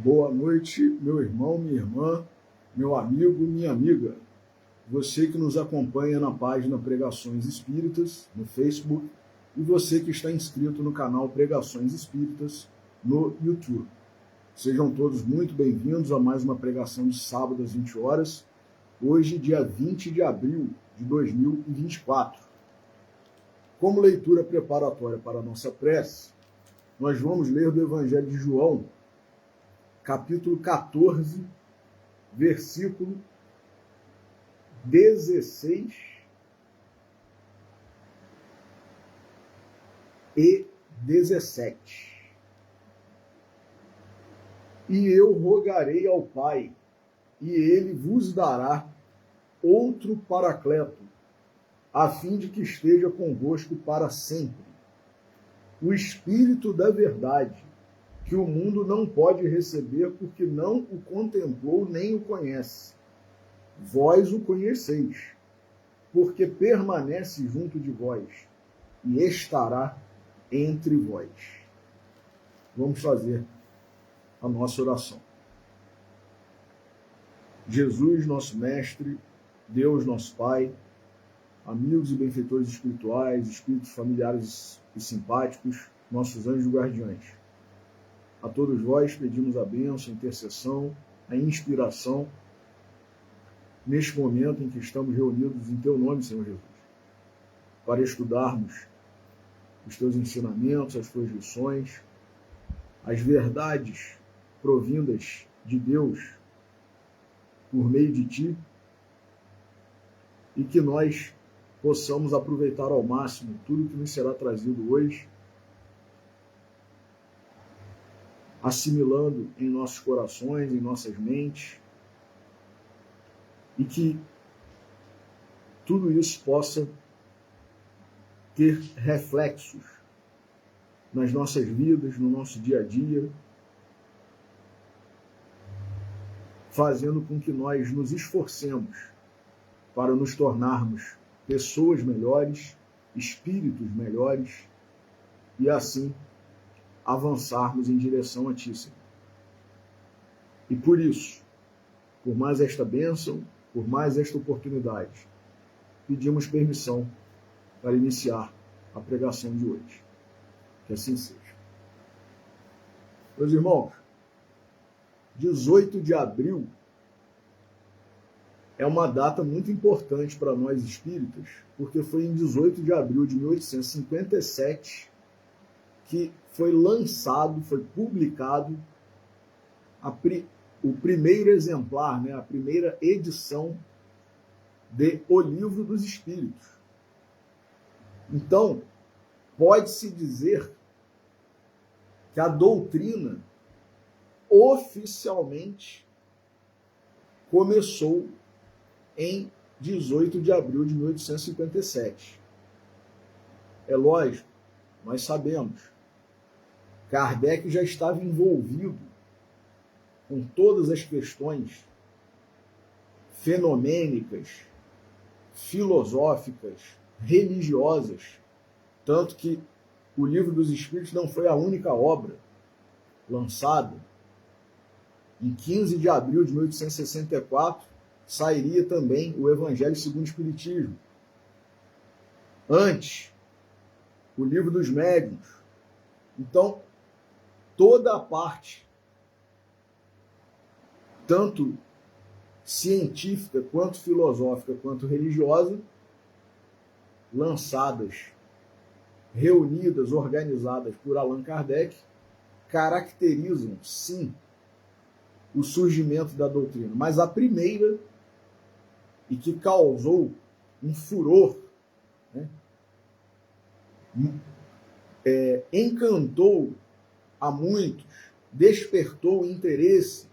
Boa noite, meu irmão, minha irmã, meu amigo, minha amiga. Você que nos acompanha na página Pregações Espíritas, no Facebook, e você que está inscrito no canal Pregações Espíritas, no YouTube. Sejam todos muito bem-vindos a mais uma pregação de sábado às 20 horas, hoje, dia 20 de abril de 2024. Como leitura preparatória para a nossa prece, nós vamos ler do Evangelho de João, capítulo 14, versículo 16 e 17. E eu rogarei ao Pai, e ele vos dará outro Paracleto, a fim de que esteja convosco para sempre. O Espírito da verdade, que o mundo não pode receber porque não o contemplou nem o conhece. Vós o conheceis, porque permanece junto de vós e estará entre vós. Vamos fazer a nossa oração. Jesus, nosso Mestre, Deus, nosso Pai, amigos e benfeitores espirituais, espíritos familiares e simpáticos, nossos anjos guardiães. A todos vós pedimos a bênção, a intercessão, a inspiração, neste momento em que estamos reunidos em Teu nome, Senhor Jesus, para estudarmos os Teus ensinamentos, as Tuas lições, as verdades provindas de Deus por meio de Ti, e que nós possamos aproveitar ao máximo tudo que nos será trazido hoje, assimilando em nossos corações, em nossas mentes, e que tudo isso possa ter reflexos nas nossas vidas, no nosso dia a dia, fazendo com que nós nos esforcemos para nos tornarmos pessoas melhores, espíritos melhores, e assim avançarmos em direção a Ti, Senhor. E por isso, por mais esta bênção, por mais esta oportunidade, pedimos permissão para iniciar a pregação de hoje. Que assim seja. Meus irmãos, 18 de abril é uma data muito importante para nós espíritas, porque foi em 18 de abril de 1857 que foi lançado, foi publicado o primeiro exemplar, a primeira edição de O Livro dos Espíritos. Então, pode-se dizer que a doutrina oficialmente começou em 18 de abril de 1857. É lógico, nós sabemos, Kardec já estava envolvido com todas as questões fenomênicas, filosóficas, religiosas, tanto que o Livro dos Espíritos não foi a única obra lançada. Em 15 de abril de 1864, sairia também o Evangelho segundo o Espiritismo. Antes, o Livro dos Médiuns. Então, toda a parte, tanto científica, quanto filosófica, quanto religiosa, lançadas, reunidas, organizadas por Allan Kardec, caracterizam, sim, o surgimento da doutrina. Mas a primeira, e que causou um furor, encantou a muitos, despertou interesse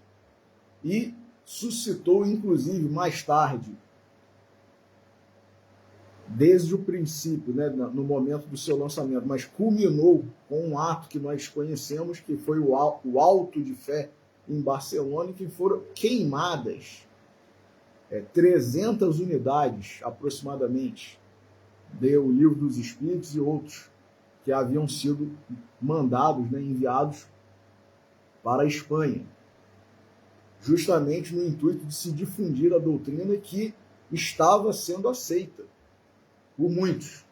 e suscitou, inclusive, mais tarde, desde o princípio, no momento do seu lançamento, mas culminou com um ato que nós conhecemos, que foi o Auto de Fé em Barcelona, que foram queimadas 300 unidades, aproximadamente, do Livro dos Espíritos e outros que haviam sido mandados, enviados para a Espanha. justamente no intuito de se difundir a doutrina que estava sendo aceita por muitos.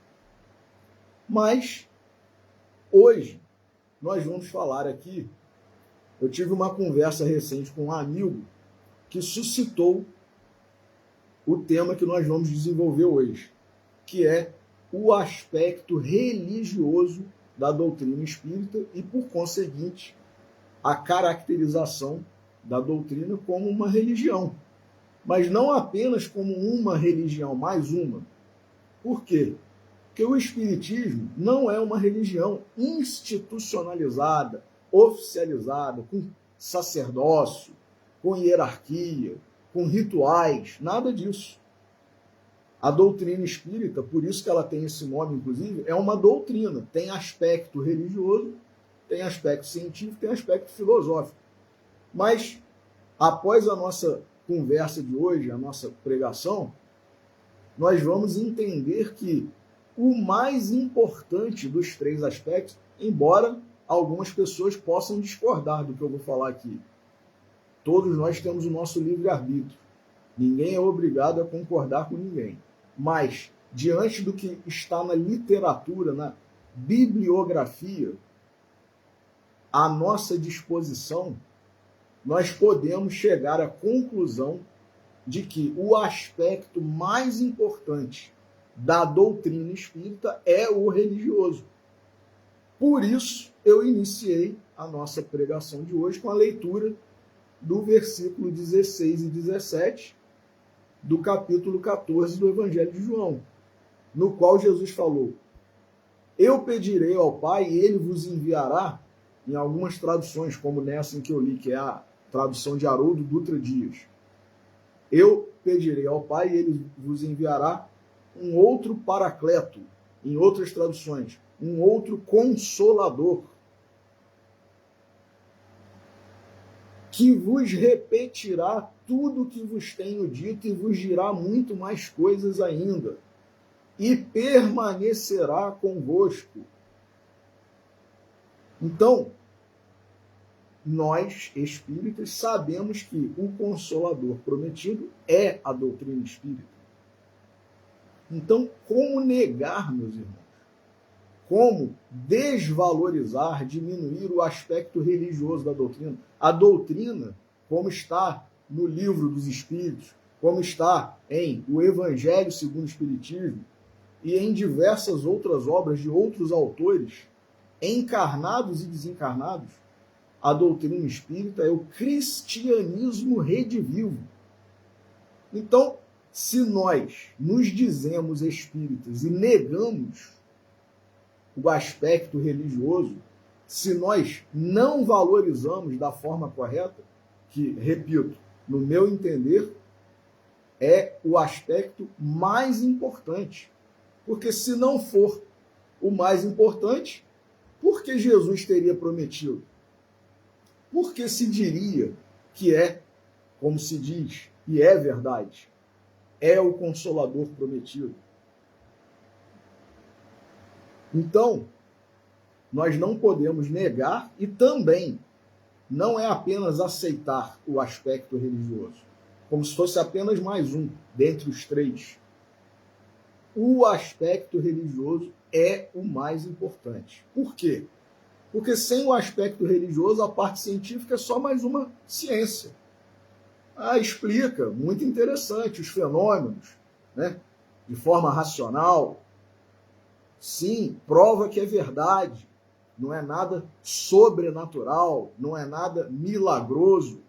Mas, hoje, nós vamos falar aqui, eu tive uma conversa recente com um amigo que suscitou o tema que nós vamos desenvolver hoje, que é o aspecto religioso da doutrina espírita e, por conseguinte, a caracterização da doutrina como uma religião. Mas não apenas como uma religião, mais uma. Por quê? Porque o espiritismo não é uma religião institucionalizada, oficializada, com sacerdócio, com hierarquia, com rituais, nada disso. A doutrina espírita, por isso que ela tem esse nome, inclusive, é uma doutrina. Tem aspecto religioso, tem aspecto científico, tem aspecto filosófico. Mas, após a nossa conversa de hoje, a nossa pregação, nós vamos entender que o mais importante dos três aspectos, embora algumas pessoas possam discordar do que eu vou falar aqui, todos nós temos o nosso livre-arbítrio. Ninguém é obrigado a concordar com ninguém. Mas, diante do que está na literatura, na bibliografia, à nossa disposição, nós podemos chegar à conclusão de que o aspecto mais importante da doutrina espírita é o religioso. Por isso, eu iniciei a nossa pregação de hoje com a leitura do versículo 16 e 17 do capítulo 14 do Evangelho de João, no qual Jesus falou: eu pedirei ao Pai e ele vos enviará, em algumas traduções, como nessa em que eu li, que é a tradução de Haroldo Dutra Dias. Eu pedirei ao Pai e ele vos enviará um outro paracleto, em outras traduções, um outro consolador, que vos repetirá tudo o que vos tenho dito e vos dirá muito mais coisas ainda, e permanecerá convosco. Então, nós, espíritas, sabemos que o Consolador prometido é a doutrina espírita. Então, como negar, meus irmãos? Como desvalorizar, diminuir o aspecto religioso da doutrina? A doutrina, como está no Livro dos Espíritos, como está em O Evangelho segundo o Espiritismo e em diversas outras obras de outros autores, encarnados e desencarnados, a doutrina espírita é o cristianismo redivivo. Então, se nós nos dizemos espíritas e negamos o aspecto religioso, se nós não valorizamos da forma correta, que, repito, no meu entender, é o aspecto mais importante. Porque se não for o mais importante, por que Jesus teria prometido? Por que se diria que é, como se diz, e é verdade, é o Consolador prometido? Então, nós não podemos negar e também não é apenas aceitar o aspecto religioso, como se fosse apenas mais um dentre os três. O aspecto religioso é o mais importante. Por quê? Porque sem o aspecto religioso, a parte científica é só mais uma ciência. Explica, muito interessante, os fenômenos, né, de forma racional. Sim, prova que é verdade. Não é nada sobrenatural, não é nada milagroso.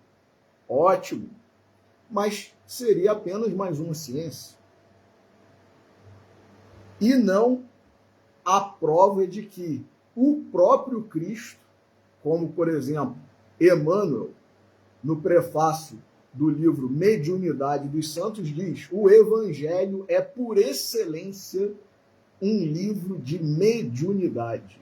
Ótimo. Mas seria apenas mais uma ciência. E não a prova de que o próprio Cristo, como, por exemplo, Emmanuel, no prefácio do livro Mediunidade dos Santos, diz: o Evangelho é, por excelência, um livro de mediunidade.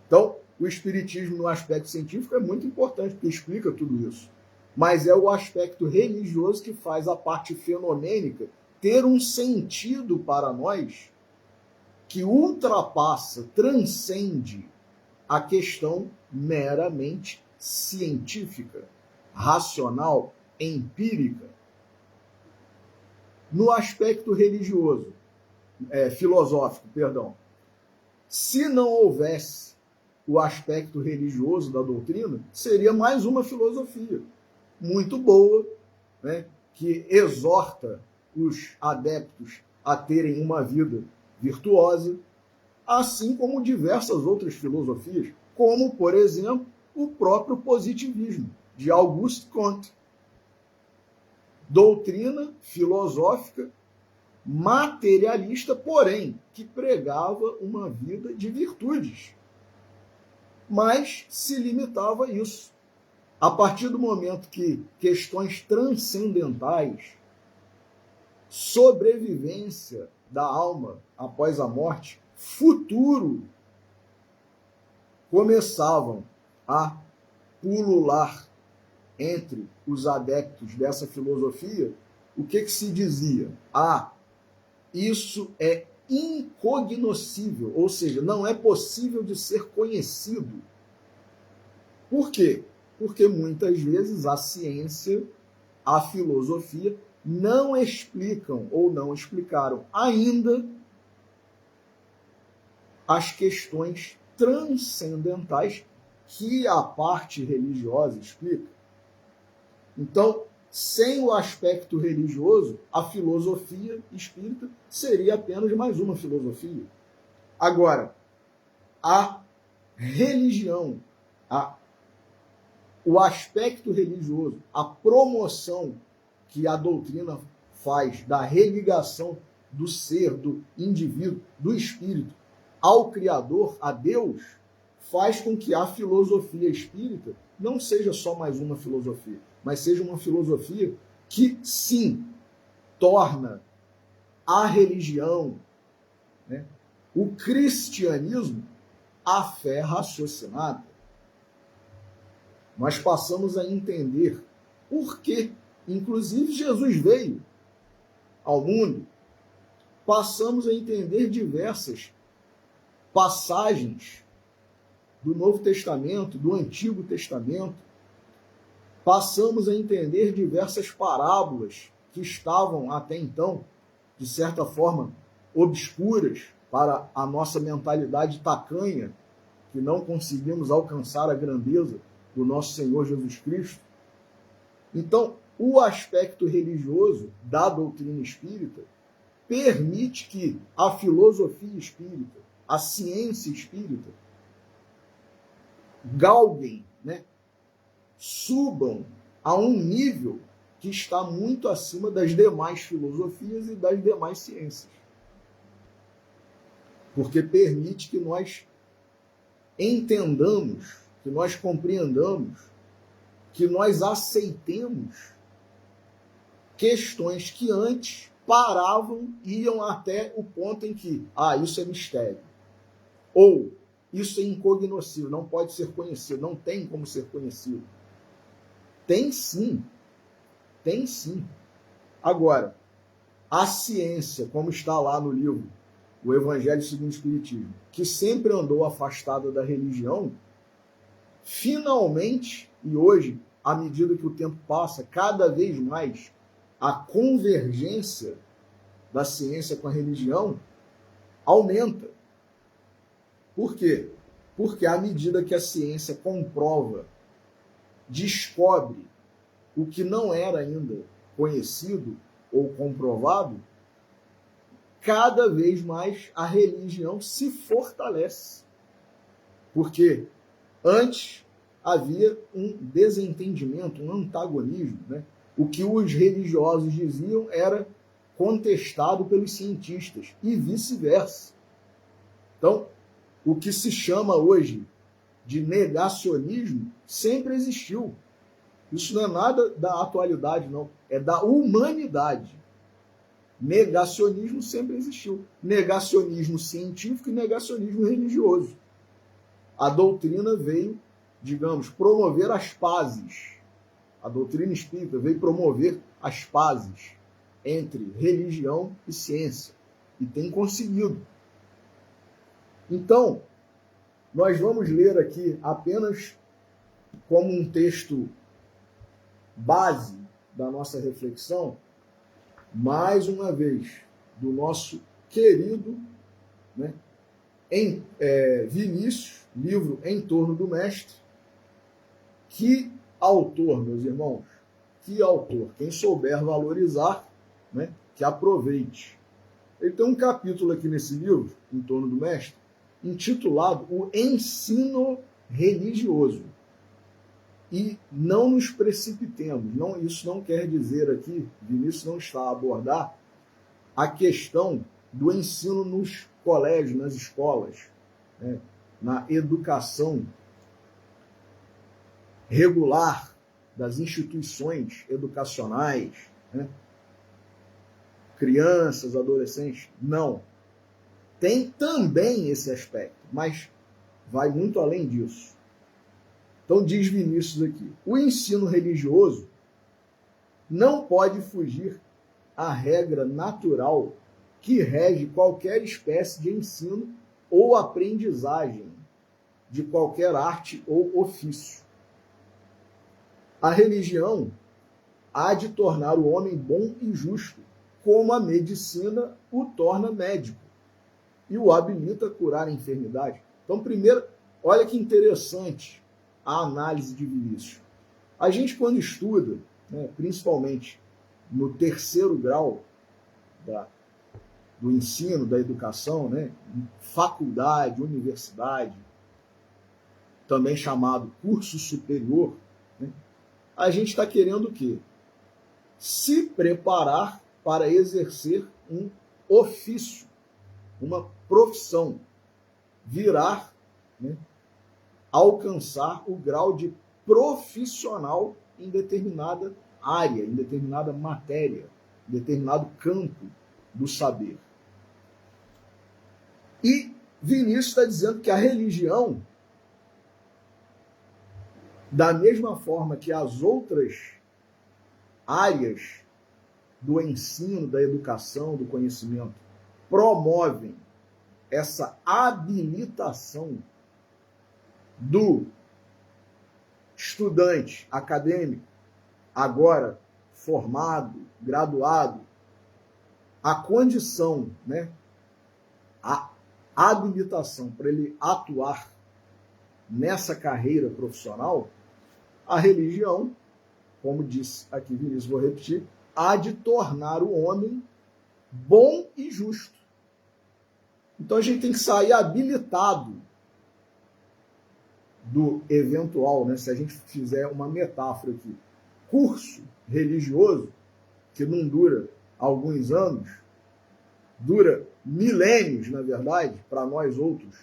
Então, o Espiritismo, no aspecto científico, é muito importante, porque explica tudo isso. Mas é o aspecto religioso que faz a parte fenomênica ter um sentido para nós que ultrapassa, transcende a questão meramente científica. racional, empírica. No aspecto religioso, filosófico, perdão, se não houvesse o aspecto religioso da doutrina, seria mais uma filosofia muito boa, né, que exorta os adeptos a terem uma vida virtuosa, assim como diversas outras filosofias, como, por exemplo, o próprio positivismo, de Auguste Comte. Doutrina filosófica materialista, porém, que pregava uma vida de virtudes, mas se limitava a isso. A partir do momento que questões transcendentais, sobrevivência da alma após a morte, futuro, começavam a pulular entre os adeptos dessa filosofia, o que se dizia? Isso é incognoscível, ou seja, não é possível de ser conhecido. Por quê? Porque muitas vezes a ciência, a filosofia não explicam ou não explicaram ainda as questões transcendentais que a parte religiosa explica. Então, sem o aspecto religioso, a filosofia espírita seria apenas mais uma filosofia. Agora, a religião, o aspecto religioso, a promoção que a doutrina faz da religação do ser, do indivíduo, do espírito ao Criador, a Deus, faz com que a filosofia espírita não seja só mais uma filosofia, mas seja uma filosofia que, sim, torna a religião, né, o cristianismo, a fé raciocinada. Nós passamos a entender por que, inclusive, Jesus veio ao mundo. Passamos a entender diversas passagens do Novo Testamento, do Antigo Testamento. Passamos a entender diversas parábolas que estavam até então, de certa forma, obscuras para a nossa mentalidade tacanha, que não conseguimos alcançar a grandeza do nosso Senhor Jesus Cristo. Então, o aspecto religioso da doutrina espírita permite que a filosofia espírita, a ciência espírita, galguem, né, subam a um nível que está muito acima das demais filosofias e das demais ciências. Porque permite que nós entendamos, que nós compreendamos, que nós aceitemos questões que antes paravam, iam até o ponto em que, isso é mistério. Ou, isso é incognoscível, não pode ser conhecido, não tem como ser conhecido. Tem sim. Tem sim. Agora, a ciência, como está lá no livro O Evangelho segundo o Espiritismo, que sempre andou afastada da religião, finalmente, e hoje, à medida que o tempo passa, cada vez mais a convergência da ciência com a religião aumenta. Por quê? Porque à medida que a ciência comprova, descobre o que não era ainda conhecido ou comprovado, cada vez mais a religião se fortalece. Porque antes havia um desentendimento, um antagonismo, né? O que os religiosos diziam era contestado pelos cientistas e vice-versa. Então, o que se chama hoje de negacionismo sempre existiu. Isso não é nada da atualidade, não. É da humanidade. Negacionismo sempre existiu. Negacionismo científico e negacionismo religioso. A doutrina veio, digamos, promover as pazes. A doutrina espírita veio promover as pazes entre religião e ciência. E tem conseguido. Então, nós vamos ler aqui apenas como um texto base da nossa reflexão, mais uma vez, do nosso querido, né, Vinícius, livro Em Torno do Mestre. Que autor, meus irmãos, que autor. Quem souber valorizar, né, que aproveite. Ele tem um capítulo aqui nesse livro, Em Torno do Mestre, intitulado O Ensino Religioso. E não nos precipitemos. Isso não quer dizer aqui, Vinícius não está a abordar a questão do ensino nos colégios, nas escolas, né, na educação regular das instituições educacionais, né, crianças, adolescentes. Não. Tem também esse aspecto, mas vai muito além disso. Então diz Vinícius aqui, o ensino religioso não pode fugir à regra natural que rege qualquer espécie de ensino ou aprendizagem de qualquer arte ou ofício. A religião há de tornar o homem bom e justo, como a medicina o torna médico e o habilita a curar a enfermidade. Então, primeiro, olha que interessante a análise de Vinícius. A gente, quando estuda, né, principalmente no terceiro grau do ensino, da educação, né, faculdade, universidade, também chamado curso superior, né, a gente está querendo o quê? Se preparar para exercer um ofício, uma profissão, virar, né, alcançar o grau de profissional em determinada área, em determinada matéria, em determinado campo do saber. E Vinícius está dizendo que a religião, da mesma forma que as outras áreas do ensino, da educação, do conhecimento, promovem essa habilitação do estudante acadêmico, agora formado, graduado, a condição, né, a habilitação para ele atuar nessa carreira profissional, a religião, como disse aqui Vinícius, vou repetir, há de tornar o homem bom e justo. Então a gente tem que sair habilitado do eventual, né, se a gente fizer uma metáfora aqui, curso religioso, que não dura alguns anos, dura milênios, na verdade, para nós outros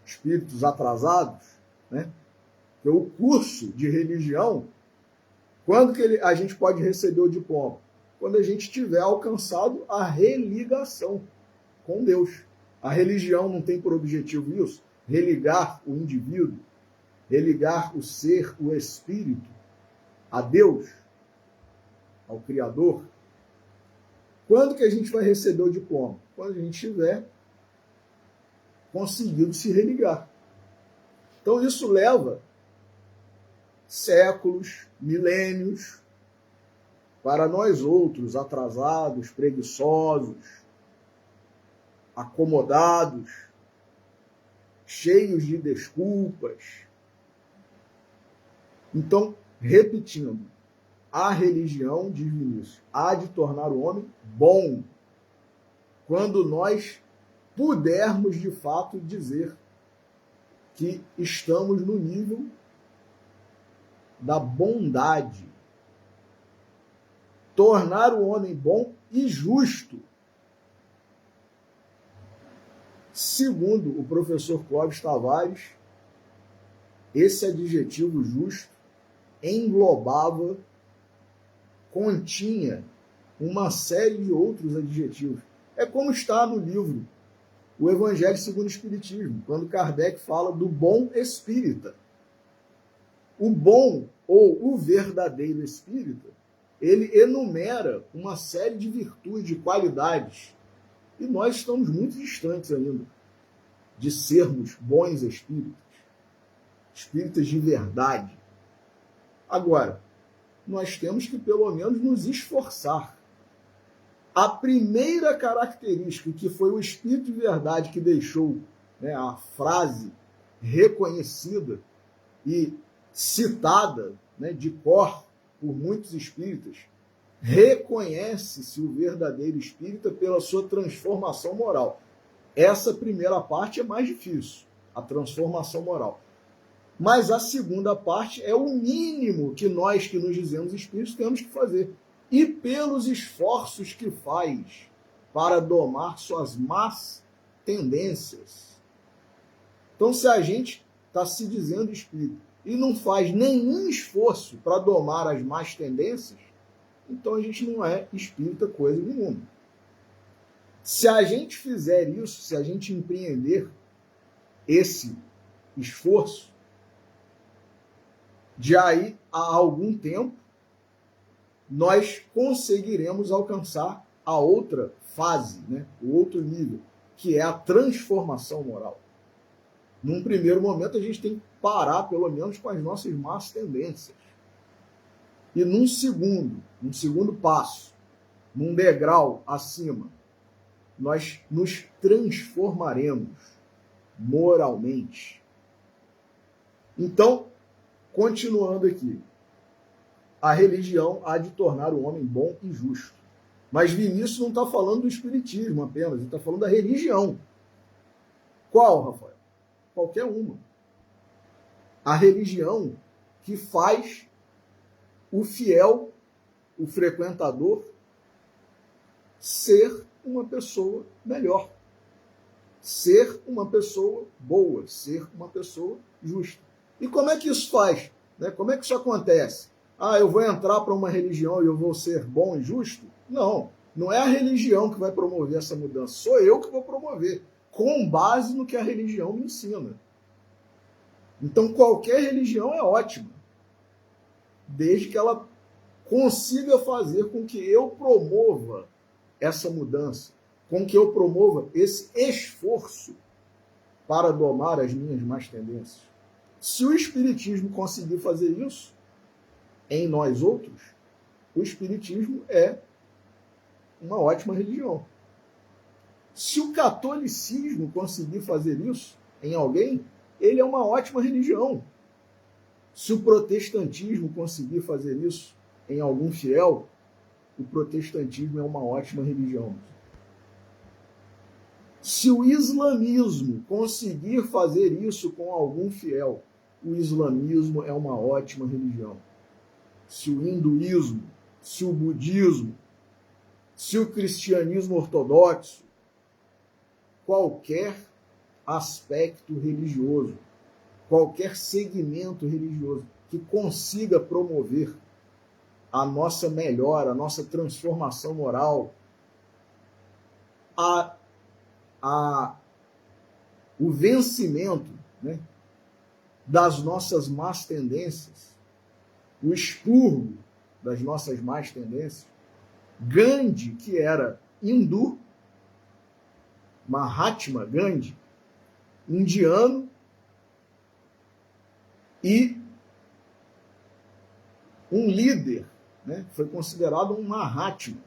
espíritos atrasados, né? Porque o curso de religião, quando que a gente pode receber o diploma? Quando a gente tiver alcançado a religação com Deus. A religião não tem por objetivo isso? Religar o indivíduo, religar o ser, o espírito, a Deus, ao Criador. Quando que a gente vai receber o diploma? Quando a gente tiver conseguido se religar. Então isso leva séculos, milênios, para nós outros, atrasados, preguiçosos, acomodados, cheios de desculpas. Então, repetindo, a religião, diz Vinícius, há de tornar o homem bom, quando nós pudermos de fato dizer que estamos no nível da bondade. Tornar o homem bom e justo. Segundo o professor Clóvis Tavares, esse adjetivo justo englobava, continha uma série de outros adjetivos. É como está no livro O Evangelho segundo o Espiritismo, quando Kardec fala do bom espírita. O bom ou o verdadeiro espírita, ele enumera uma série de virtudes, de qualidades. E nós estamos muito distantes ainda de sermos bons espíritas, espíritas de verdade. Agora, nós temos que pelo menos nos esforçar. A primeira característica, que foi o Espírito de Verdade que deixou, né, a frase reconhecida e citada, né, de cor por muitos espíritas, reconhece-se o verdadeiro espírita pela sua transformação moral. Essa primeira parte é mais difícil, a transformação moral. Mas a segunda parte é o mínimo que nós que nos dizemos espíritos temos que fazer. E pelos esforços que faz para domar suas más tendências. Então, se a gente está se dizendo espírito e não faz nenhum esforço para domar as más tendências, então a gente não é espírita coisa nenhuma. Se a gente fizer isso, se a gente empreender esse esforço, de aí a algum tempo, nós conseguiremos alcançar a outra fase, né? O outro nível, que é a transformação moral. Num primeiro momento, a gente tem que parar, pelo menos, com as nossas más tendências. E num segundo passo, num degrau acima, nós nos transformaremos moralmente. Então, continuando aqui, a religião há de tornar o homem bom e justo. Mas Vinícius não está falando do espiritismo apenas, ele está falando da religião. Qual, Rafael? Qualquer uma. A religião que faz o fiel, o frequentador, ser uma pessoa melhor, ser uma pessoa boa, ser uma pessoa justa. E como é que isso faz? Né? Como é que isso acontece? Ah, eu vou entrar para uma religião e eu vou ser bom e justo? Não, não é a religião que vai promover essa mudança, sou eu que vou promover, com base no que a religião me ensina. Então, qualquer religião é ótima, desde que ela consiga fazer com que eu promova essa mudança, com que eu promova esse esforço para domar as minhas más tendências. Se o Espiritismo conseguir fazer isso em nós outros, o Espiritismo é uma ótima religião. Se o catolicismo conseguir fazer isso em alguém, ele é uma ótima religião. Se o protestantismo conseguir fazer isso em algum fiel, o protestantismo é uma ótima religião. Se o islamismo conseguir fazer isso com algum fiel, o islamismo é uma ótima religião. Se o hinduísmo, se o budismo, se o cristianismo ortodoxo, qualquer aspecto religioso, qualquer segmento religioso que consiga promover a nossa melhora, a nossa transformação moral, o vencimento, né, das nossas más tendências, o expurgo das nossas más tendências. Gandhi, que era hindu, Mahatma Gandhi, indiano, e um líder, né, foi considerado um Mahatma.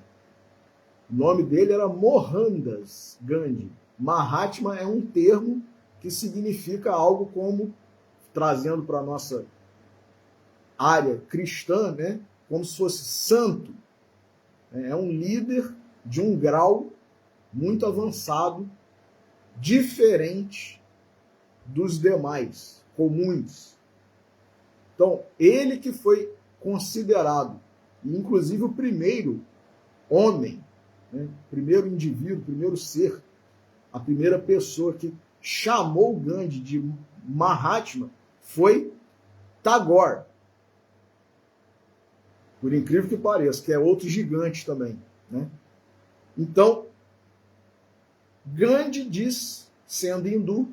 O nome dele era Mohandas Gandhi. Mahatma é um termo que significa algo como, trazendo para a nossa área cristã, né, como se fosse santo. É um líder de um grau muito avançado, diferente dos demais, comuns. Então, ele que foi considerado, inclusive o primeiro homem, né, primeiro indivíduo, primeiro ser, a primeira pessoa que chamou Gandhi de Mahatma foi Tagore. Por incrível que pareça, que é outro gigante também, né? Então, Gandhi diz, sendo hindu,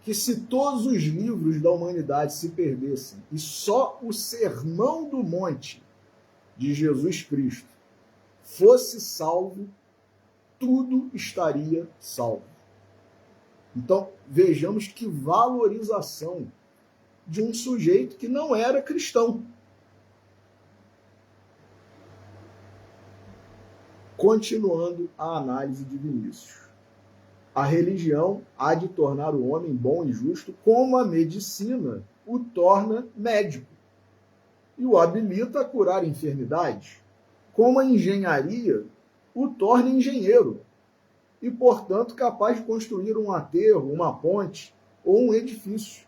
que se todos os livros da humanidade se perdessem e só o Sermão do Monte de Jesus Cristo fosse salvo, tudo estaria salvo. Então, vejamos que valorização de um sujeito que não era cristão. Continuando a análise de Vinícius. A religião há de tornar o homem bom e justo, como a medicina o torna médico e o habilita a curar enfermidades, como a engenharia o torna engenheiro e, portanto, capaz de construir um aterro, uma ponte ou um edifício,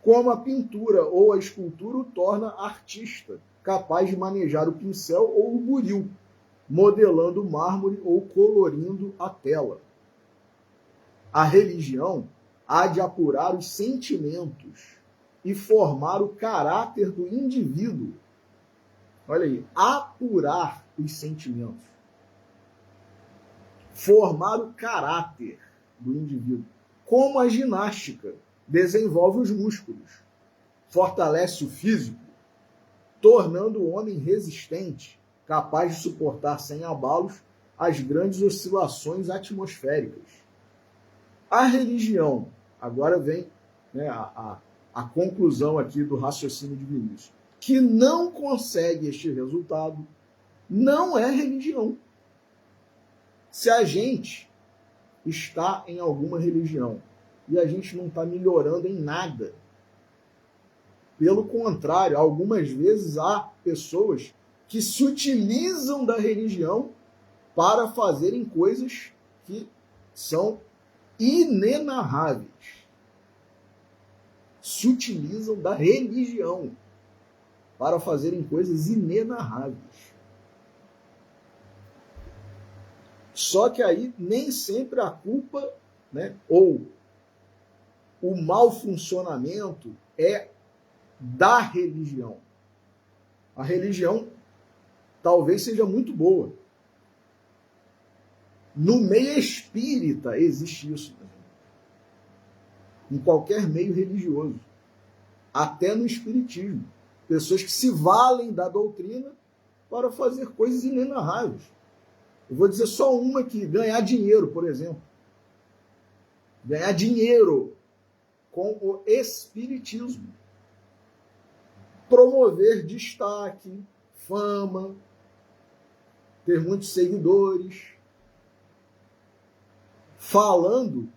como a pintura ou a escultura o torna artista, capaz de manejar o pincel ou o buril, modelando o mármore ou colorindo a tela. A religião há de apurar os sentimentos e formar o caráter do indivíduo. Olha aí, apurar os sentimentos. Formar o caráter do indivíduo. Como a ginástica desenvolve os músculos, fortalece o físico, tornando o homem resistente, capaz de suportar sem abalos as grandes oscilações atmosféricas. A religião, agora vem, né, a conclusão aqui do raciocínio de Vinícius, que não consegue este resultado, não é religião. Se a gente está em alguma religião e a gente não está melhorando em nada, pelo contrário, algumas vezes há pessoas que se utilizam da religião para fazerem coisas que são inenarráveis. Se utilizam da religião para fazerem coisas inenarráveis. Só que aí nem sempre a culpa, né, ou o mau funcionamento é da religião. A religião talvez seja muito boa. No meio espírita existe isso. Em qualquer meio religioso. Até no espiritismo. Pessoas que se valem da doutrina para fazer coisas inenarráveis. Eu vou dizer só uma aqui. Ganhar dinheiro, por exemplo. Ganhar dinheiro com o espiritismo. Promover destaque, fama, ter muitos seguidores, falando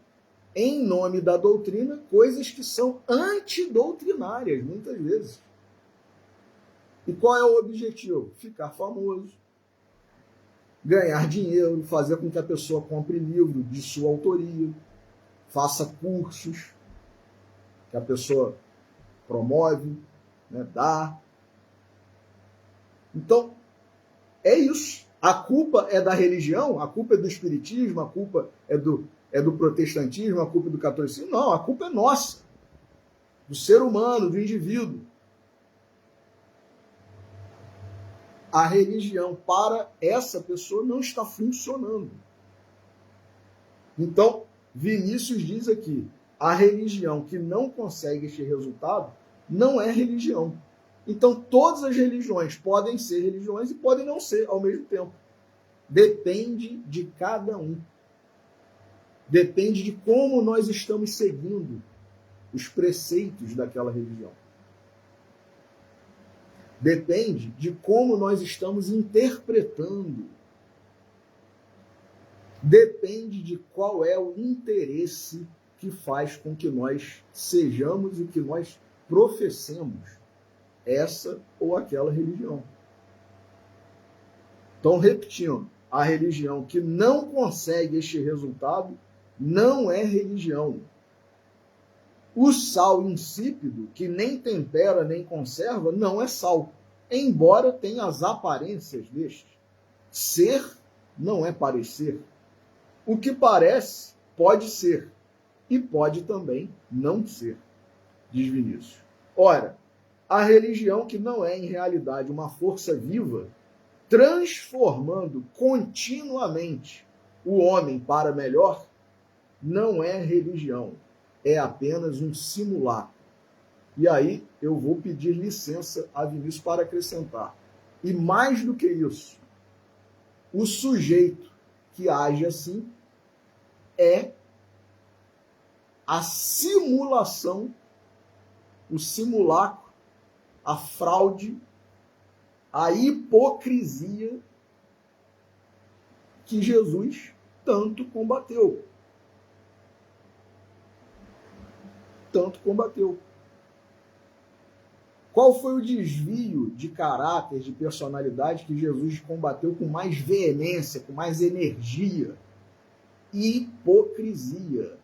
em nome da doutrina coisas que são antidoutrinárias, muitas vezes. E qual é o objetivo? Ficar famoso, ganhar dinheiro, fazer com que a pessoa compre livro de sua autoria, faça cursos que a pessoa promove, né, dá. Então, é isso. A culpa é da religião, a culpa é do espiritismo, a culpa é do protestantismo, a culpa é do catolicismo. Não, a culpa é nossa, do ser humano, do indivíduo. A religião para essa pessoa não está funcionando. Então, Vinícius diz aqui, a religião que não consegue este resultado não é religião. Então, todas as religiões podem ser religiões e podem não ser ao mesmo tempo. Depende de cada um. Depende de como nós estamos seguindo os preceitos daquela religião. Depende de como nós estamos interpretando. Depende de qual é o interesse que faz com que nós sejamos e que nós professemos essa ou aquela religião. Então, repetindo, a religião que não consegue este resultado não é religião. O sal insípido, que nem tempera nem conserva, não é sal, embora tenha as aparências deste. Ser não é parecer. O que parece pode ser e pode também não ser, diz Vinícius. Ora, a religião que não é em realidade uma força viva, transformando continuamente o homem para melhor, não é religião, é apenas um simulacro. E aí eu vou pedir licença a Vinícius para acrescentar. E mais do que isso, o sujeito que age assim é a simulação, o simulacro, a fraude, a hipocrisia que Jesus tanto combateu. Tanto combateu. Qual foi o desvio de caráter, de personalidade que Jesus combateu com mais veemência, com mais energia? Hipocrisia.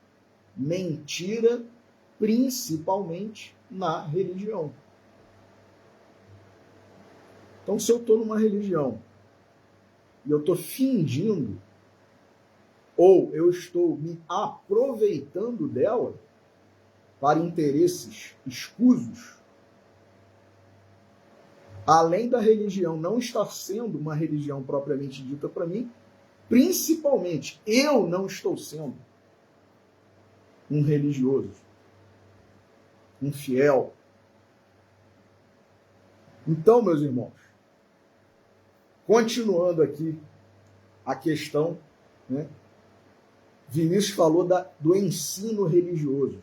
Mentira, principalmente na religião. Então, se eu estou numa religião e eu estou fingindo, ou eu estou me aproveitando dela para interesses escusos, além da religião não estar sendo uma religião propriamente dita para mim, principalmente eu não estou sendo um religioso, um fiel. Então, meus irmãos, continuando aqui a questão, né? Vinícius falou do ensino religioso.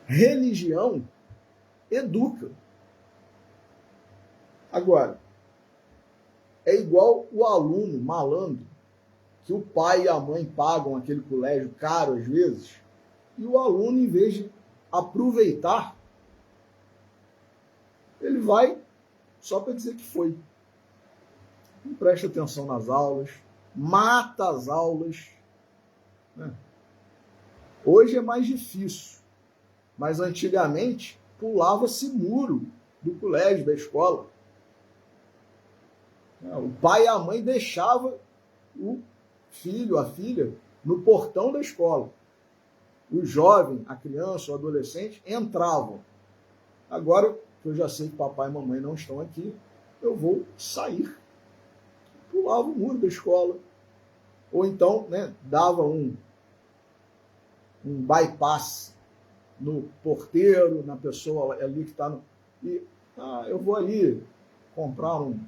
Religião educa. Agora, é igual o aluno malandro, que o pai e a mãe pagam aquele colégio caro às vezes, e o aluno, em vez de aproveitar, ele vai só para dizer que foi. Não presta atenção nas aulas, mata as aulas. Né? Hoje é mais difícil, mas antigamente pulava-se muro do colégio, da escola. O pai e a mãe deixavam o filho, a filha, no portão da escola. O jovem, a criança, o adolescente entravam. Agora, que eu já sei que papai e mamãe não estão aqui, eu vou sair. Pulava o muro da escola. Ou então, né, dava um bypass no porteiro, na pessoa ali que está no... E, eu vou ali comprar um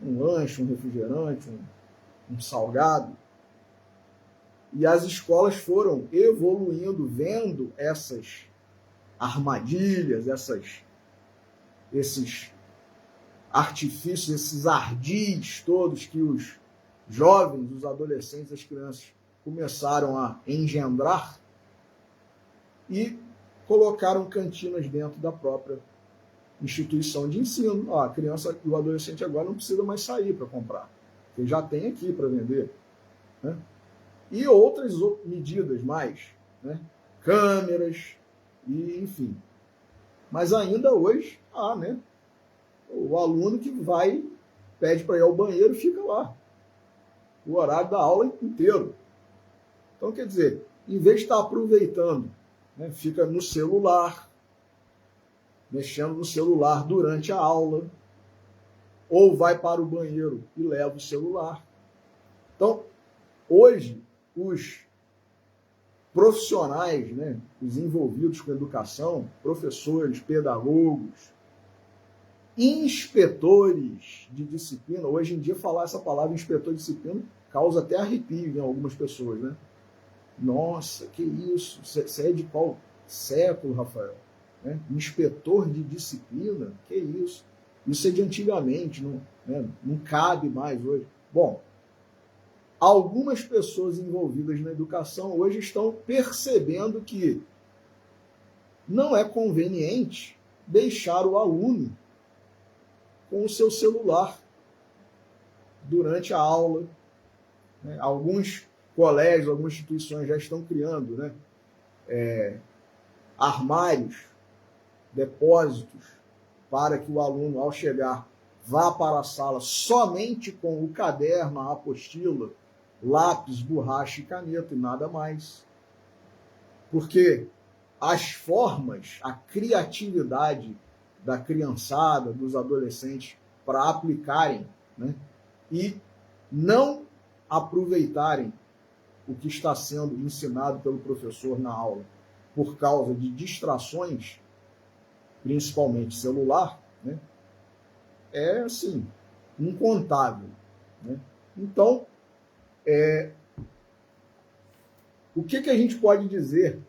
lanche, um refrigerante, um salgado. E as escolas foram evoluindo, vendo essas armadilhas, esses artifícios, esses ardis todos que os jovens, os adolescentes, as crianças começaram a engendrar, e colocaram cantinas dentro da própria instituição de ensino. A criança e o adolescente agora não precisa mais sair para comprar, porque já tem aqui para vender. Né? E outras medidas mais, né? Câmeras, e enfim. Mas ainda hoje há, né? O aluno que vai, pede para ir ao banheiro e fica lá o horário da aula inteiro. Então, quer dizer, em vez de estar aproveitando, né, fica no celular, mexendo no celular durante a aula, ou vai para o banheiro e leva o celular. Então, hoje, os profissionais, né, os envolvidos com educação, professores, pedagogos, inspetores de disciplina, hoje em dia falar essa palavra inspetor de disciplina causa até arrepio em algumas pessoas, né? Nossa, que isso? Você é de qual século, Rafael? Né? Inspetor de disciplina? Que isso? Isso é de antigamente, não cabe mais hoje. Bom, algumas pessoas envolvidas na educação hoje estão percebendo que não é conveniente deixar o aluno com o seu celular durante a aula. Né? Alguns colégios, algumas instituições já estão criando, né, armários, depósitos, para que o aluno, ao chegar, vá para a sala somente com o caderno, a apostila, lápis, borracha e caneta e nada mais. Porque as formas, a criatividade da criançada, dos adolescentes, para aplicarem, né, e não aproveitarem o que está sendo ensinado pelo professor na aula por causa de distrações, principalmente celular, né, é assim, incontável. Né? Então, o que a gente pode dizer,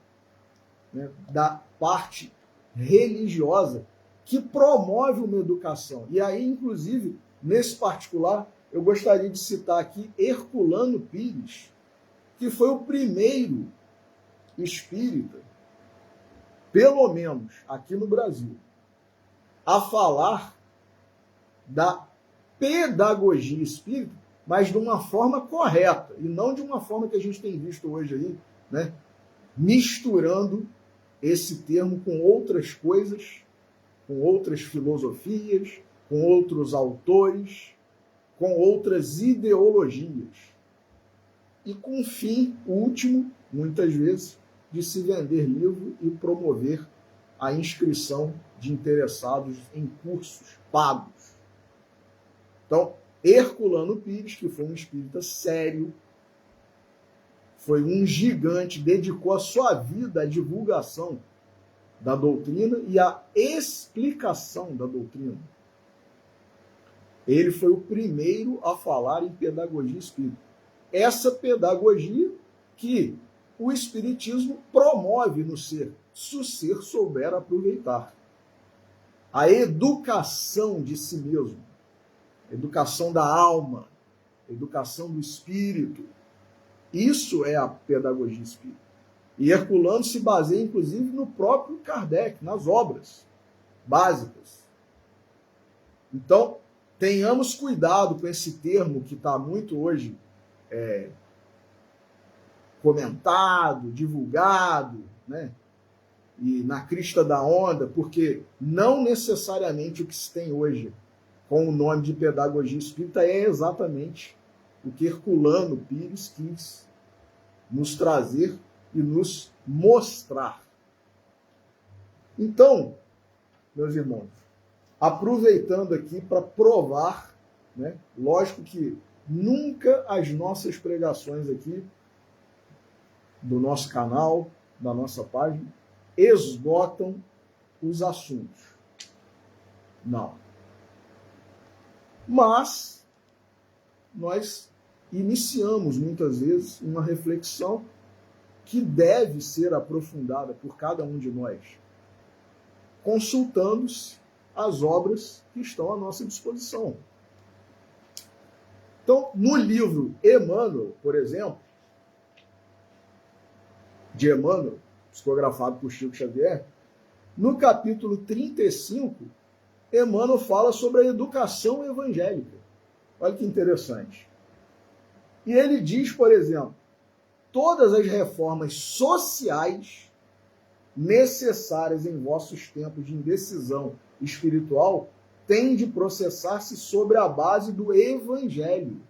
né, da parte religiosa que promove uma educação? E aí, inclusive, nesse particular, eu gostaria de citar aqui Herculano Pires, que foi o primeiro espírita, pelo menos aqui no Brasil, a falar da pedagogia espírita, mas de uma forma correta, e não de uma forma que a gente tem visto hoje aí, né, misturando esse termo com outras coisas, com outras filosofias, com outros autores, com outras ideologias. E com o fim último, muitas vezes, de se vender livro e promover a inscrição de interessados em cursos pagos. Então, Herculano Pires, que foi um espírita sério, foi um gigante, dedicou a sua vida à divulgação da doutrina e à explicação da doutrina. Ele foi o primeiro a falar em pedagogia espírita. Essa pedagogia que o espiritismo promove no ser, se o ser souber aproveitar. A educação de si mesmo, a educação da alma, a educação do espírito. Isso é a pedagogia espírita. E Herculano se baseia, inclusive, no próprio Kardec, nas obras básicas. Então, tenhamos cuidado com esse termo que está muito hoje comentado, divulgado, né? E na crista da onda, porque não necessariamente o que se tem hoje com o nome de pedagogia espírita é exatamente o que Herculano Pires quis nos trazer e nos mostrar. Então, meus irmãos, aproveitando aqui para provar, né? Lógico que nunca as nossas pregações aqui do nosso canal, da nossa página, esgotam os assuntos. Não. Mas nós iniciamos muitas vezes uma reflexão que deve ser aprofundada por cada um de nós, consultando-se as obras que estão à nossa disposição. Então, no livro Emmanuel, por exemplo, de Emmanuel, psicografado por Chico Xavier, no capítulo 35, Emmanuel fala sobre a educação evangélica. Olha que interessante. E ele diz, por exemplo, todas as reformas sociais necessárias em vossos tempos de indecisão espiritual têm de processar-se sobre a base do evangelho.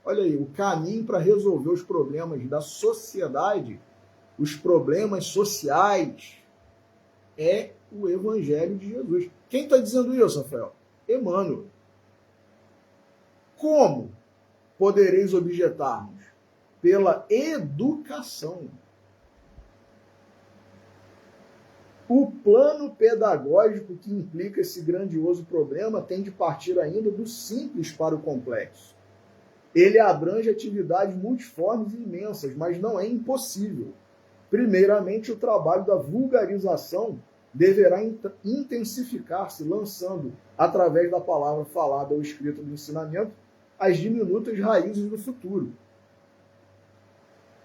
Olha aí, o caminho para resolver os problemas da sociedade, os problemas sociais, é o evangelho de Jesus. Quem está dizendo isso, Rafael? Emmanuel. Como podereis objetar-nos? Pela educação. O plano pedagógico que implica esse grandioso problema tem de partir ainda do simples para o complexo. Ele abrange atividades multiformes e imensas, mas não é impossível. Primeiramente, o trabalho da vulgarização deverá intensificar-se, lançando, através da palavra falada ou escrita do ensinamento, as diminutas raízes do futuro.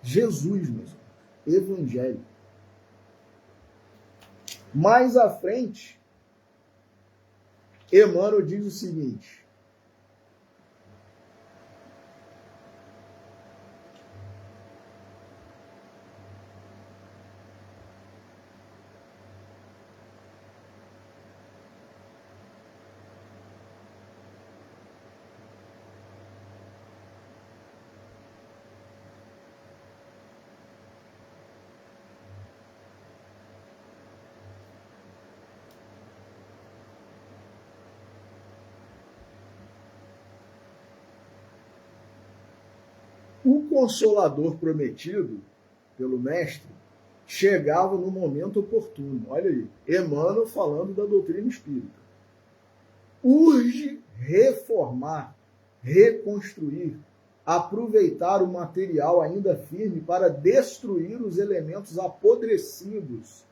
Jesus, meus irmãos, Evangelho. Mais à frente, Emmanuel diz o seguinte: o Consolador prometido pelo Mestre chegava no momento oportuno. Olha aí, Emmanuel falando da doutrina espírita. Urge reformar, reconstruir, aproveitar o material ainda firme para destruir os elementos apodrecidos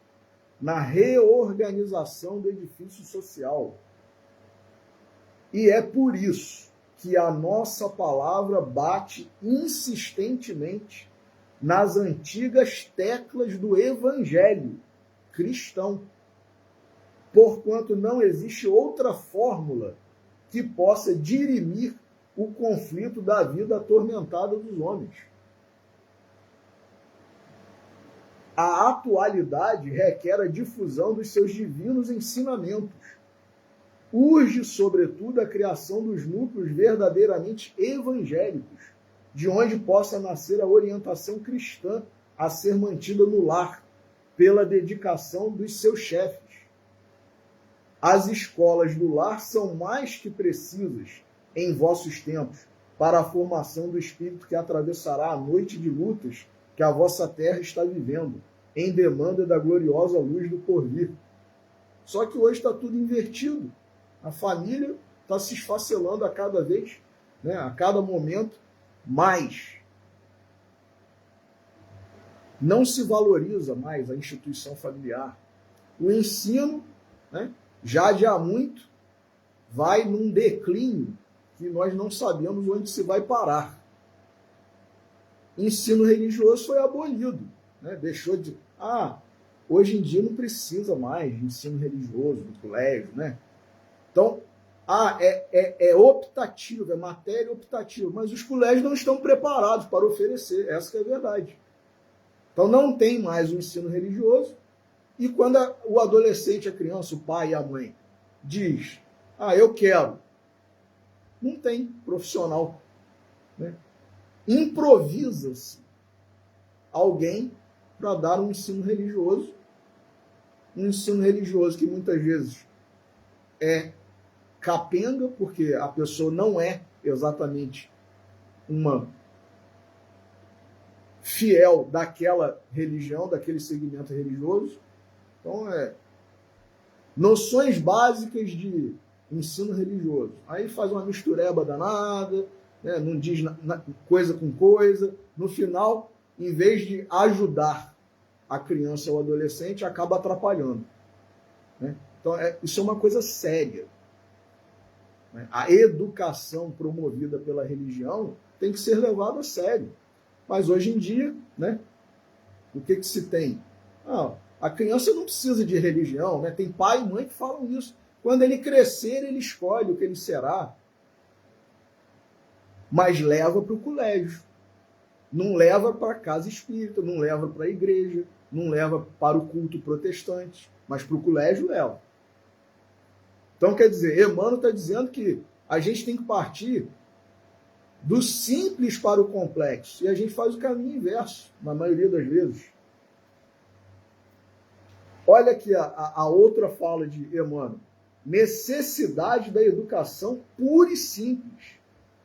na reorganização do edifício social. E é por isso que a nossa palavra bate insistentemente nas antigas teclas do evangelho cristão, porquanto não existe outra fórmula que possa dirimir o conflito da vida atormentada dos homens. A atualidade requer a difusão dos seus divinos ensinamentos. Urge, sobretudo, a criação dos núcleos verdadeiramente evangélicos, de onde possa nascer a orientação cristã a ser mantida no lar, pela dedicação dos seus chefes. As escolas do lar são mais que precisas em vossos tempos para a formação do espírito que atravessará a noite de lutas que a vossa terra está vivendo, em demanda da gloriosa luz do porvir. Só que hoje está tudo invertido. A família está se esfacelando a cada vez, né, a cada momento, mais. Não se valoriza mais a instituição familiar. O ensino, né, já de há muito, vai num declínio que nós não sabemos onde se vai parar. Ensino religioso foi abolido, né? Deixou de... hoje em dia não precisa mais de ensino religioso do colégio, né? Então, é optativo, é matéria optativa, mas os colégios não estão preparados para oferecer, essa que é a verdade. Então não tem mais o ensino religioso, e quando o adolescente, a criança, o pai e a mãe diz, eu quero, não tem profissional, né? Improvisa-se alguém para dar um ensino religioso que muitas vezes é capenga, porque a pessoa não é exatamente uma fiel daquela religião, daquele segmento religioso. Então, noções básicas de ensino religioso. Aí faz uma mistureba danada, né? Não diz coisa com coisa. No final, em vez de ajudar a criança ou o adolescente, acaba atrapalhando, né? Então, isso é uma coisa séria. A educação promovida pela religião tem que ser levada a sério. Mas hoje em dia, né, o que se tem? A criança não precisa de religião, né? Tem pai e mãe que falam isso. Quando ele crescer, ele escolhe o que ele será. Mas leva para o colégio. Não leva para a casa espírita, não leva para a igreja, não leva para o culto protestante, mas para o colégio leva. Então, quer dizer, Emmanuel está dizendo que a gente tem que partir do simples para o complexo. E a gente faz o caminho inverso, na maioria das vezes. Olha aqui a outra fala de Emmanuel. Necessidade da educação pura e simples.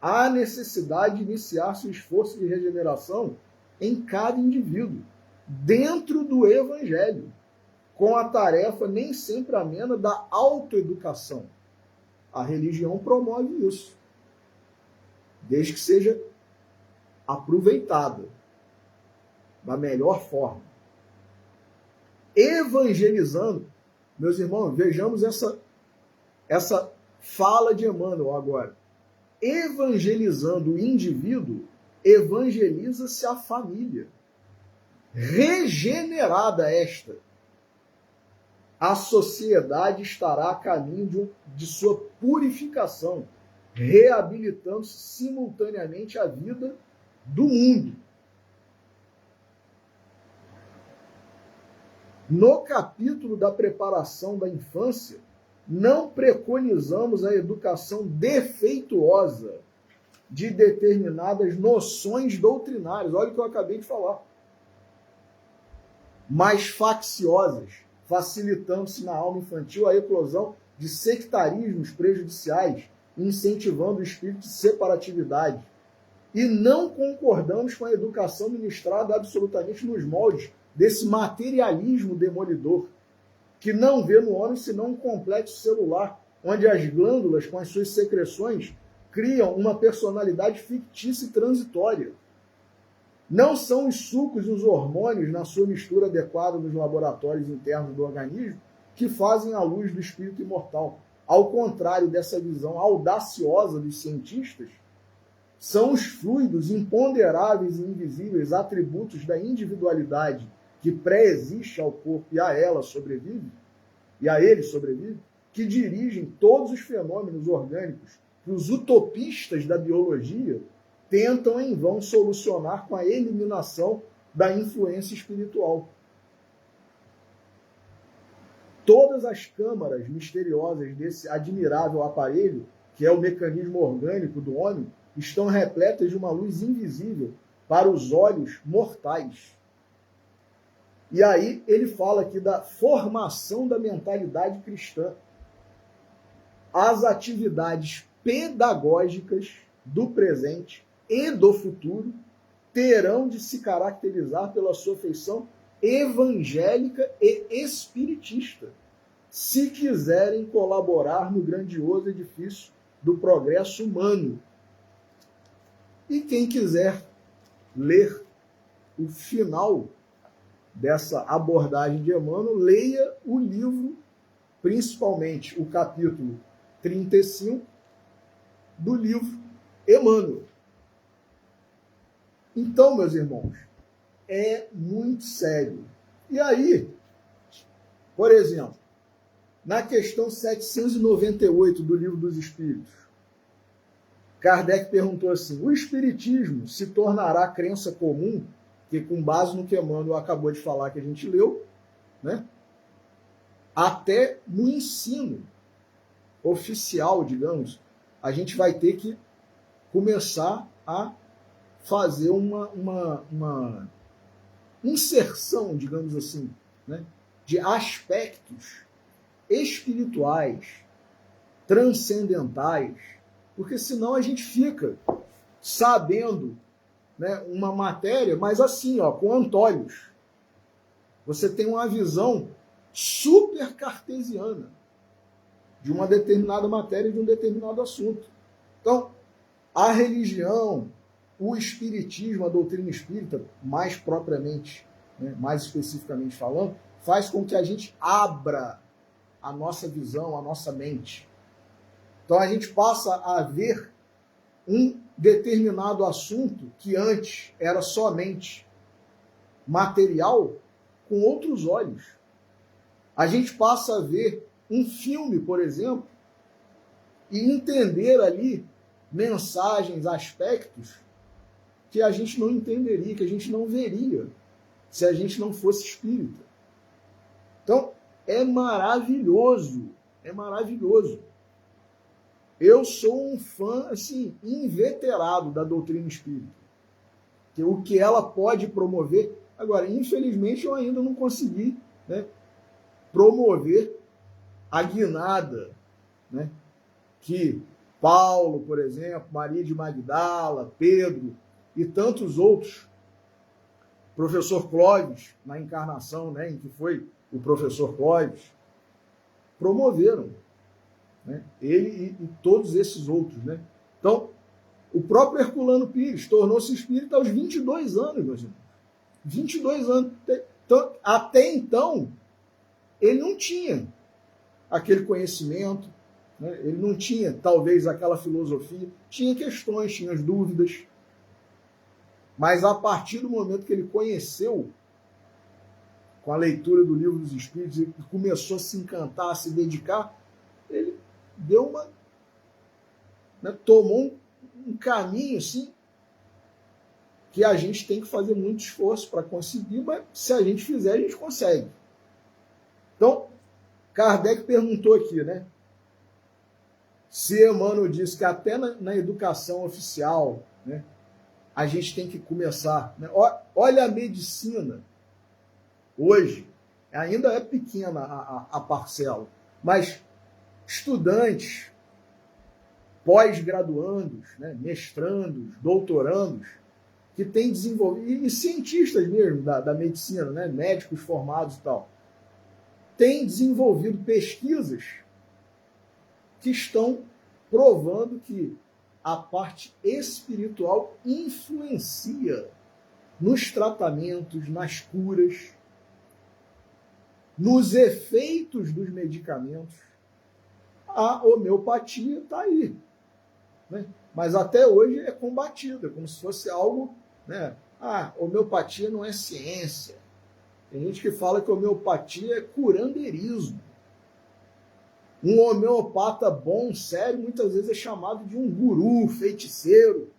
Há necessidade de iniciar-se o esforço de regeneração em cada indivíduo, dentro do Evangelho, com a tarefa nem sempre amena da autoeducação. A religião promove isso, desde que seja aproveitada da melhor forma. Evangelizando, meus irmãos, vejamos essa fala de Emmanuel agora. Evangelizando o indivíduo, evangeliza-se a família. Regenerada esta, a sociedade estará a caminho de sua purificação, reabilitando-se simultaneamente a vida do mundo. No capítulo da preparação da infância, não preconizamos a educação defeituosa de determinadas noções doutrinárias. Olha o que eu acabei de falar. Mais facciosas, facilitando-se na alma infantil a eclosão de sectarismos prejudiciais, incentivando o espírito de separatividade. E não concordamos com a educação ministrada absolutamente nos moldes desse materialismo demolidor, que não vê no homem senão um complexo celular, onde as glândulas, com as suas secreções, criam uma personalidade fictícia e transitória. Não são os sucos e os hormônios, na sua mistura adequada nos laboratórios internos do organismo, que fazem a luz do espírito imortal. ao contrário dessa visão audaciosa dos cientistas, são os fluidos imponderáveis e invisíveis, atributos da individualidade que pré-existe ao corpo e a ela sobrevive, e a ele sobrevive, que dirigem todos os fenômenos orgânicos que os utopistas da biologia tentam em vão solucionar com a eliminação da influência espiritual. Todas as câmaras misteriosas desse admirável aparelho, que é o mecanismo orgânico do homem, estão repletas de uma luz invisível para os olhos mortais. E aí ele fala aqui da formação da mentalidade cristã. As atividades pedagógicas do presente e do futuro terão de se caracterizar pela sua feição evangélica e espiritista, se quiserem colaborar no grandioso edifício do progresso humano. E quem quiser ler o final dessa abordagem de Emmanuel, leia o livro, principalmente o capítulo 35 do livro Emmanuel. Então, meus irmãos, é muito sério. E aí, por exemplo, na questão 798 do Livro dos Espíritos, Kardec perguntou assim: o espiritismo se tornará crença comum, que com base no que Emmanuel acabou de falar, que a gente leu, né, até no ensino oficial, digamos, a gente vai ter que começar a fazer uma inserção, digamos assim, né, de aspectos espirituais, transcendentais, porque senão a gente fica sabendo, né, uma matéria, mas assim, ó, com antolhos. Você tem uma visão super cartesiana de uma determinada matéria, de um determinado assunto. Então, a religião, o espiritismo, a doutrina espírita, mais propriamente, né, mais especificamente falando, faz com que a gente abra a nossa visão, a nossa mente. Então a gente passa a ver um determinado assunto que antes era somente material com outros olhos. A gente passa a ver um filme, por exemplo, e entender ali mensagens, aspectos que a gente não entenderia, que a gente não veria se a gente não fosse espírita. Então, é maravilhoso, é maravilhoso. Eu sou um fã, assim, inveterado da doutrina espírita. Que o que ela pode promover... Agora, infelizmente, eu ainda não consegui, né, promover a guinada, né, que Paulo, por exemplo, Maria de Magdala, Pedro e tantos outros, professor Clóvis, na encarnação, né, em que foi o professor Clóvis, promoveram, né, ele e todos esses outros, né? Então, o próprio Herculano Pires tornou-se espírita aos 22 anos, meus irmãos. 22 anos. Então, até então, ele não tinha aquele conhecimento, né? Ele não tinha, talvez, aquela filosofia. Tinha questões, tinha as dúvidas. Mas a partir do momento que ele conheceu, com a leitura do Livro dos Espíritos, e começou a se encantar, a se dedicar, ele deu uma... né, tomou um caminho, assim, que a gente tem que fazer muito esforço para conseguir, mas se a gente fizer, a gente consegue. Então, Kardec perguntou aqui, né? Se Emmanuel disse que até na educação oficial, né, a gente tem que começar, né? Olha a medicina. Hoje, ainda é pequena a parcela, mas estudantes, pós-graduandos, né, mestrandos, doutorandos, que têm desenvolvido, e cientistas mesmo da medicina, né, médicos formados e tal, têm desenvolvido pesquisas que estão provando que a parte espiritual influencia nos tratamentos, nas curas, nos efeitos dos medicamentos. a homeopatia está aí, né? Mas até hoje é combatida, como se fosse algo, né? Ah, homeopatia não é ciência. Tem gente que fala que homeopatia é curandeirismo. Um homeopata bom, sério, muitas vezes é chamado de um guru, feiticeiro.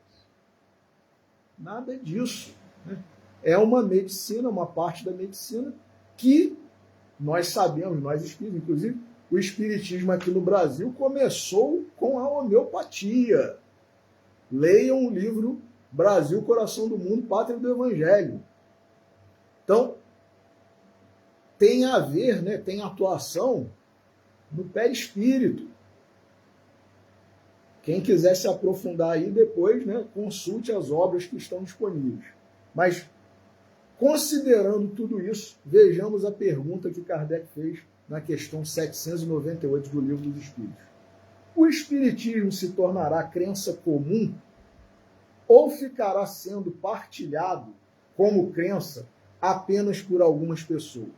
Nada disso, né? É uma medicina, uma parte da medicina que nós sabemos, nós espíritos, inclusive o espiritismo aqui no Brasil começou com a homeopatia. Leiam o livro Brasil, Coração do Mundo, Pátria do Evangelho. Então, tem a ver, né, tem atuação no perispírito. Quem quiser se aprofundar aí depois, né, consulte as obras que estão disponíveis. Mas, considerando tudo isso, vejamos a pergunta que Kardec fez na questão 798 do Livro dos Espíritos. O Espiritismo se tornará crença comum ou ficará sendo partilhado como crença apenas por algumas pessoas?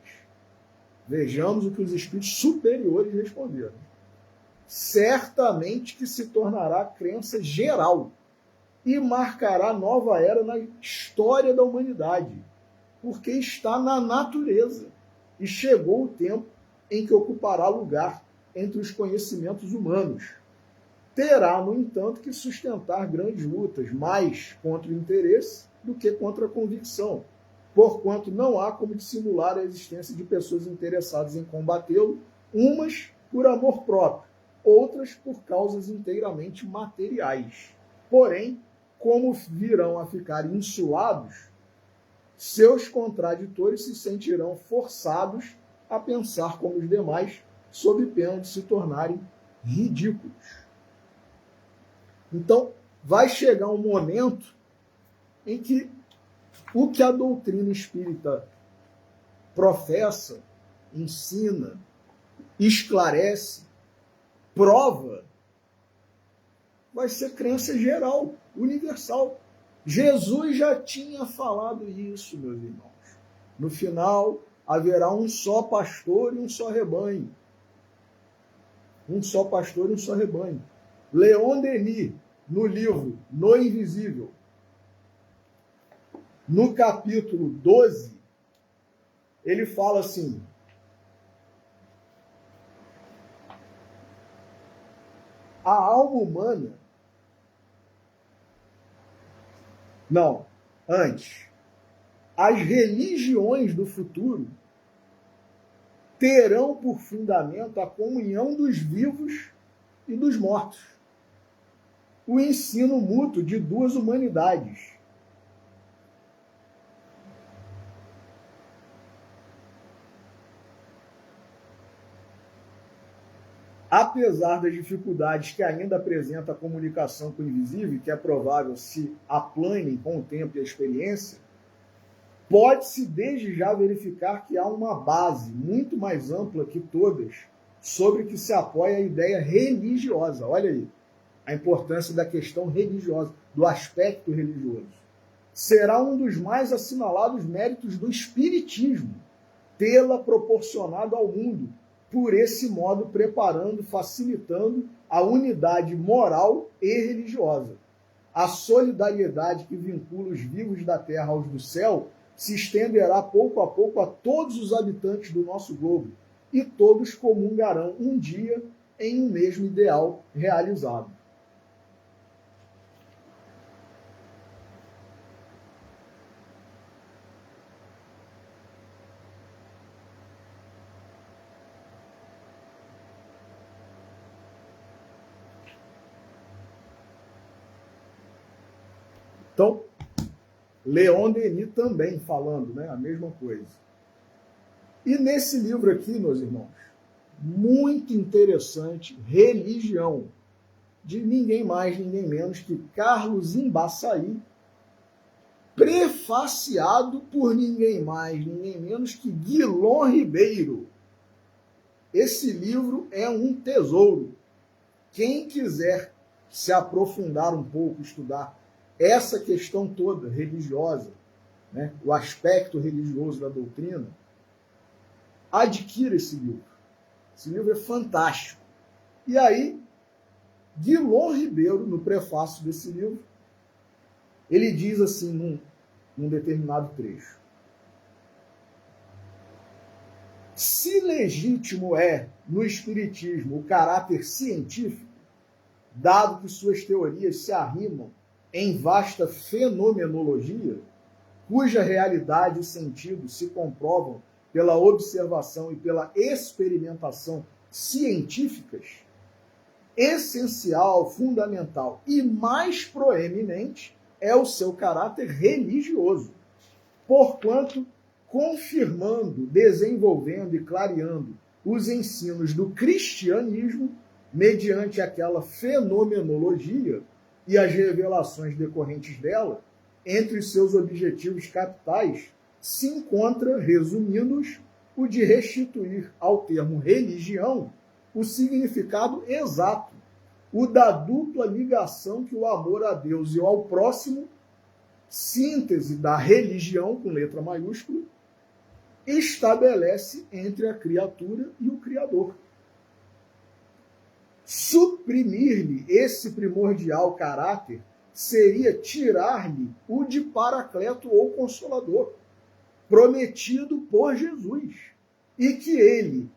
Vejamos o que os espíritos superiores responderam. Certamente que se tornará crença geral e marcará nova era na história da humanidade, porque está na natureza e chegou o tempo em que ocupará lugar entre os conhecimentos humanos. Terá, no entanto, que sustentar grandes lutas, mais contra o interesse do que contra a convicção, porquanto não há como dissimular a existência de pessoas interessadas em combatê-lo, umas por amor próprio, outras por causas inteiramente materiais. Porém, como virão a ficar insulados, seus contraditores se sentirão forçados a pensar como os demais, sob pena de se tornarem ridículos. Então, vai chegar um momento em que o que a doutrina espírita professa, ensina, esclarece, prova, vai ser crença geral, universal. Jesus já tinha falado isso, meus irmãos. No final, haverá um só pastor e um só rebanho. Um só pastor e um só rebanho. Leon Denis, no livro No Invisível, no capítulo 12, ele fala assim: a alma humana... Não, antes. As religiões do futuro terão por fundamento a comunhão dos vivos e dos mortos. O ensino mútuo de duas humanidades. Apesar das dificuldades que ainda apresenta a comunicação com o invisível, que é provável se aplanem com o tempo e a experiência, pode-se desde já verificar que há uma base muito mais ampla que todas sobre que se apoia a ideia religiosa. Olha aí, a importância da questão religiosa, do aspecto religioso. Será um dos mais assinalados méritos do Espiritismo, tê-la proporcionado ao mundo, por esse modo preparando, facilitando a unidade moral e religiosa. A solidariedade que vincula os vivos da terra aos do céu se estenderá pouco a pouco a todos os habitantes do nosso globo, e todos comungarão um dia em um mesmo ideal realizado. Então, Leon Denis também falando, né, a mesma coisa. E nesse livro aqui, meus irmãos, muito interessante, Religião, de ninguém mais, ninguém menos que Carlos Embaçaí, prefaciado por ninguém mais, ninguém menos que Guilom Ribeiro. Esse livro é um tesouro. Quem quiser se aprofundar um pouco, estudar essa questão toda religiosa, né, o aspecto religioso da doutrina, adquira esse livro. Esse livro é fantástico. E aí, Guilom Ribeiro, no prefácio desse livro, ele diz assim, num determinado trecho: se legítimo é, no Espiritismo, o caráter científico, dado que suas teorias se arrimam em vasta fenomenologia, cuja realidade e sentido se comprovam pela observação e pela experimentação científicas, essencial, fundamental e mais proeminente é o seu caráter religioso, porquanto, confirmando, desenvolvendo e clareando os ensinos do cristianismo, mediante aquela fenomenologia e as revelações decorrentes dela, entre os seus objetivos capitais, se encontra, resumindo-os, o de restituir ao termo religião o significado exato, o da dupla ligação que o amor a Deus e ao próximo, síntese da religião, com letra maiúscula, estabelece entre a criatura e o Criador. Suprimir-lhe esse primordial caráter seria tirar-lhe o de Paracleto ou Consolador, prometido por Jesus, e que ele,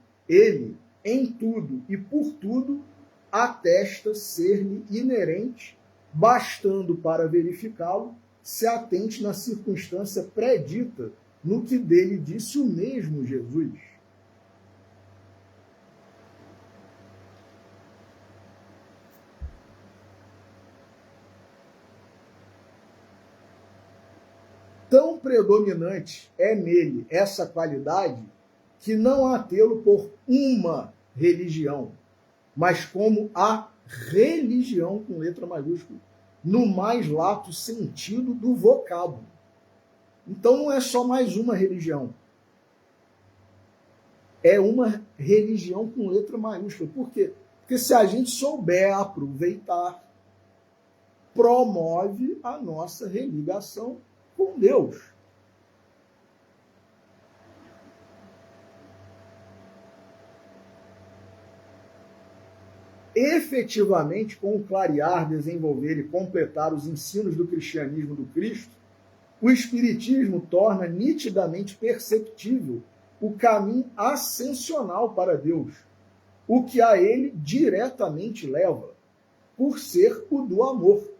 em tudo e por tudo, atesta ser-lhe inerente, bastando para verificá-lo, se atente na circunstância predita, no que dele disse o mesmo Jesus. Tão predominante é nele essa qualidade que não há tê-lo por uma religião, mas como a religião, com letra maiúscula, no mais lato sentido do vocábulo. Então não é só mais uma religião. É uma religião com letra maiúscula. Por quê? Porque se a gente souber aproveitar, promove a nossa religação com Deus. Efetivamente, com o clarear, desenvolver e completar os ensinos do cristianismo do Cristo, o Espiritismo torna nitidamente perceptível o caminho ascensional para Deus, o que a ele diretamente leva, por ser o do amor,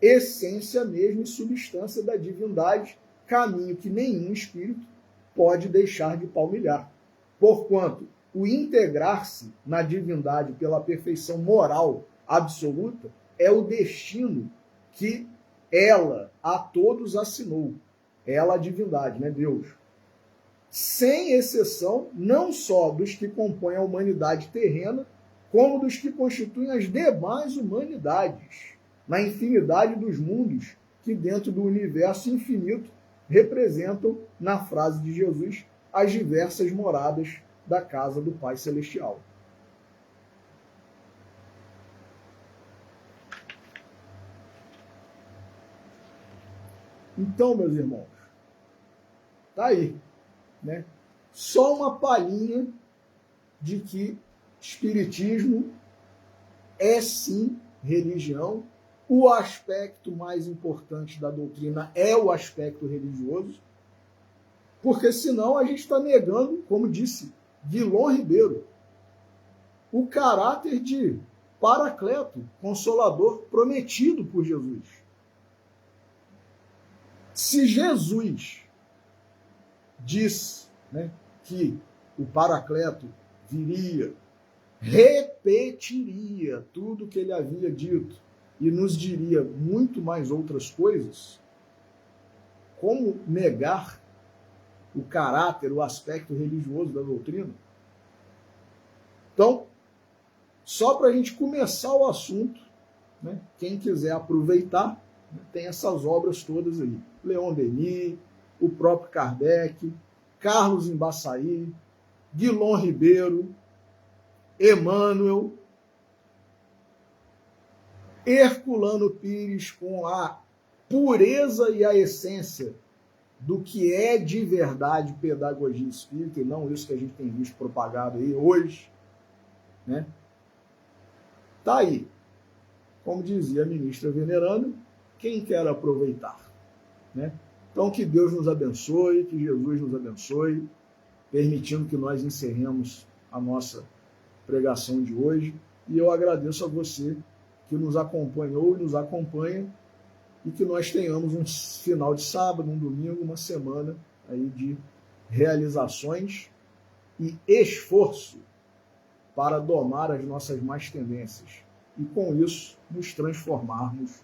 essência mesmo e substância da divindade, caminho que nenhum espírito pode deixar de palmilhar. Porquanto, o integrar-se na divindade pela perfeição moral absoluta é o destino que ela a todos assinou. Ela, a divindade, né, Deus. Sem exceção, não só dos que compõem a humanidade terrena, como dos que constituem as demais humanidades, na infinidade dos mundos que dentro do universo infinito representam, na frase de Jesus, as diversas moradas da casa do Pai Celestial. Então, meus irmãos, tá aí, né? Só uma palhinha de que espiritismo é sim religião. O aspecto mais importante da doutrina é o aspecto religioso, porque senão a gente está negando, como disse Guilom Ribeiro, o caráter de Paracleto, Consolador, prometido por Jesus. Se Jesus disse, né, que o Paracleto viria, repetiria tudo o que ele havia dito e nos diria muito mais outras coisas, como negar o caráter, o aspecto religioso da doutrina? Então, só para a gente começar o assunto, né, quem quiser aproveitar, né, tem essas obras todas aí. Leon Denis, o próprio Kardec, Carlos Embaçaí, Guilom Ribeiro, Emmanuel, Herculano Pires, com a pureza e a essência do que é de verdade pedagogia espírita, e não isso que a gente tem visto propagado aí hoje, né? Está aí. Como dizia a ministra veneranda, quem quer aproveitar, né? Então, que Deus nos abençoe, que Jesus nos abençoe, permitindo que nós encerremos a nossa pregação de hoje. E eu agradeço a você que nos acompanhou e nos acompanha, e que nós tenhamos um final de sábado, um domingo, uma semana aí de realizações e esforço para domar as nossas más tendências e, com isso, nos transformarmos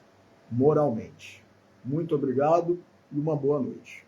moralmente. Muito obrigado e uma boa noite.